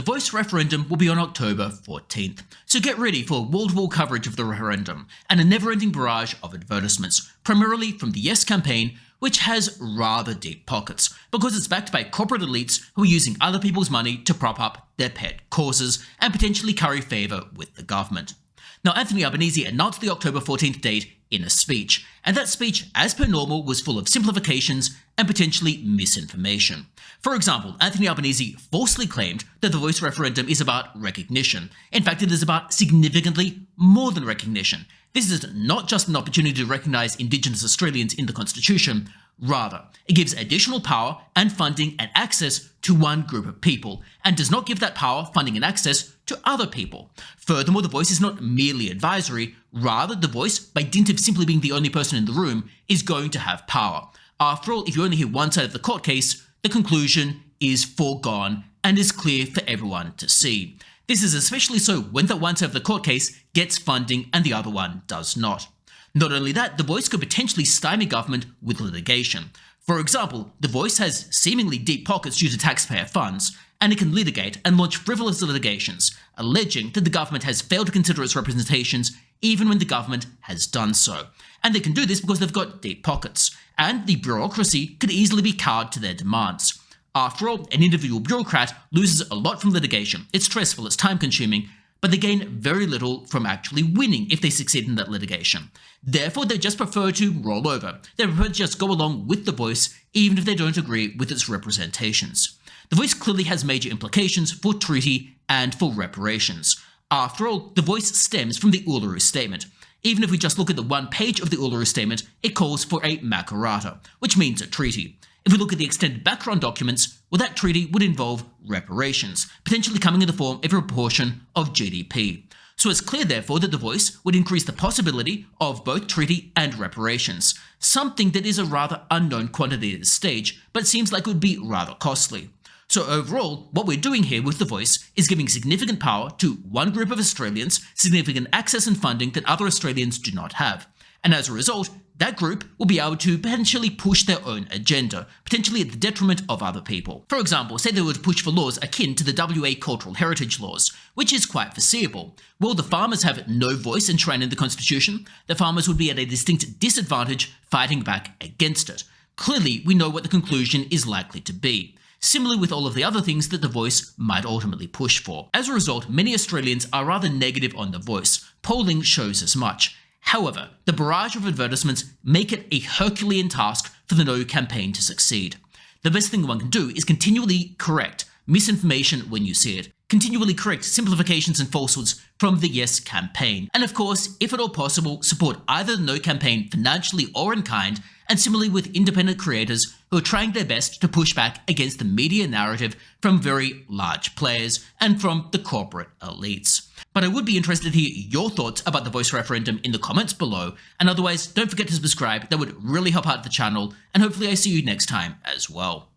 Voice referendum will be on October 14th, so get ready for wall-to-wall coverage of the referendum and a never-ending barrage of advertisements, primarily from the Yes campaign, which has rather deep pockets, because it's backed by corporate elites who are using other people's money to prop up their pet causes and potentially curry favour with the government. Now, Anthony Albanese announced the October 14th date in a speech, and that speech, as per normal, was full of simplifications and potentially misinformation. For example, Anthony Albanese falsely claimed that the Voice referendum is about recognition. In fact, it is about significantly more than recognition. This is not just an opportunity to recognise Indigenous Australians in the Constitution. Rather, it gives additional power and funding and access to one group of people, and does not give that power, funding and access to other people. Furthermore, the Voice is not merely advisory. Rather, the Voice, by dint of simply being the only person in the room, is going to have power. After all, if you only hear one side of the court case, the conclusion is foregone and is clear for everyone to see. This is especially so when that one side of the court case gets funding and the other one does not. Not only that, the Voice could potentially stymie government with litigation. For example, the Voice has seemingly deep pockets due to taxpayer funds, and it can litigate and launch frivolous litigations, alleging that the government has failed to consider its representations even when the government has done so. And they can do this because they've got deep pockets, and the bureaucracy could easily be cowed to their demands. After all, an individual bureaucrat loses a lot from litigation. It's stressful, it's time-consuming, but they gain very little from actually winning if they succeed in that litigation. Therefore, they just prefer to roll over. They prefer to just go along with the Voice, even if they don't agree with its representations. The Voice clearly has major implications for treaty and for reparations. After all, the Voice stems from the Uluru Statement. Even if we just look at the one page of the Uluru Statement, it calls for a makarata, which means a treaty. If we look at the extended background documents, well, that treaty would involve reparations, potentially coming in the form of a proportion of GDP. So it's clear, therefore, that the Voice would increase the possibility of both treaty and reparations, something that is a rather unknown quantity at this stage, but seems like it would be rather costly. So overall, what we're doing here with the Voice is giving significant power to one group of Australians, significant access and funding that other Australians do not have. And as a result, that group will be able to potentially push their own agenda, potentially at the detriment of other people. For example, say they were to push for laws akin to the WA cultural heritage laws, which is quite foreseeable. Well, the farmers have no voice enshrined in the Constitution. The farmers would be at a distinct disadvantage fighting back against it. Clearly, we know what the conclusion is likely to be. Similarly with all of the other things that the Voice might ultimately push for. As a result, many Australians are rather negative on the Voice. Polling shows as much. However, the barrage of advertisements make it a Herculean task for the No campaign to succeed. The best thing one can do is continually correct misinformation when you see it, continually correct simplifications and falsehoods from the Yes campaign, and of course, if at all possible, support either the No campaign financially or in kind, and similarly with independent creators who are trying their best to push back against the media narrative from very large players and from the corporate elites. But I would be interested to hear your thoughts about the Voice referendum in the comments below, and otherwise don't forget to subscribe. That would really help out the channel, and hopefully I see you next time as well.